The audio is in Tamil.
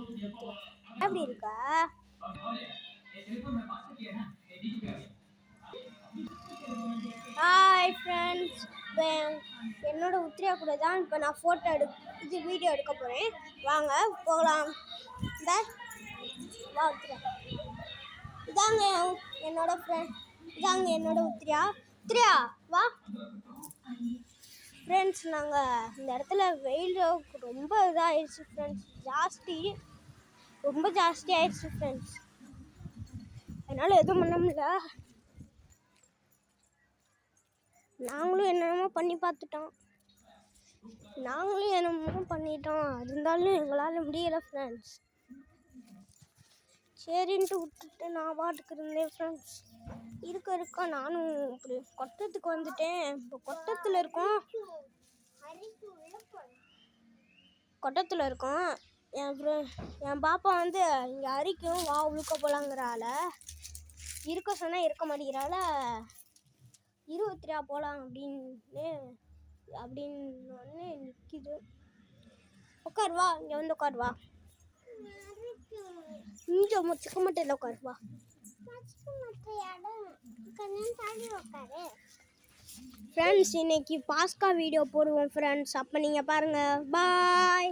எப்படி இருக்கா? ஹாய் ஃப்ரெண்ட்ஸ், என்னோட உத்ரியா கூட தான் இப்போ நான் வீடியோ எடுக்க போகிறேன். வாங்க போகலாம். வா உத்ரியா, இதாங்க என்னோட ஃப்ரெண்ட், இதாங்க என்னோட உத்ரியா. உத்ரியா வா. ஃப்ரெண்ட்ஸ், நாங்கள் இந்த இடத்துல வெயில் ரொம்ப இதாகிடுச்சு ஃப்ரெண்ட்ஸ், ரொம்ப ஜாஸ்தி ஆயிடுச்சு ஃப்ரெண்ட்ஸ். அதனால் எதுவும் பண்ண முடியல. நாங்களும் என்னென்னமோ பண்ணி பார்த்துட்டோம், இருந்தாலும் எங்களால் முடியலை ஃப்ரெண்ட்ஸ். சரின்ட்டு விட்டுட்டு நான் பாட்டுக்கு இருந்தேன் ஃப்ரெண்ட்ஸ். இருக்க நானும் இப்படி கொட்டத்துக்கு வந்துட்டேன். இப்போ கொட்டத்தில் இருக்கோம். என் பாப்பா வந்து இங்கே அரிக்கும் வா உழுக்க போகலாங்கிறால, இருக்க சொன்னால் இருக்க மாட்டேங்கிறால. 23 போகலாம் அப்படின்னு நிற்கிது. உட்காருவா, இங்கே வந்து உட்காருவா. இங்கே சிக்க மட்டையில் உட்காருவா. ஃப்ரெண்ட்ஸ், இன்னைக்கு பாஸ்கா வீடியோ போடுவோம் ஃப்ரெண்ட்ஸ். அப்போ நீங்கள் பாருங்கள். பாய்.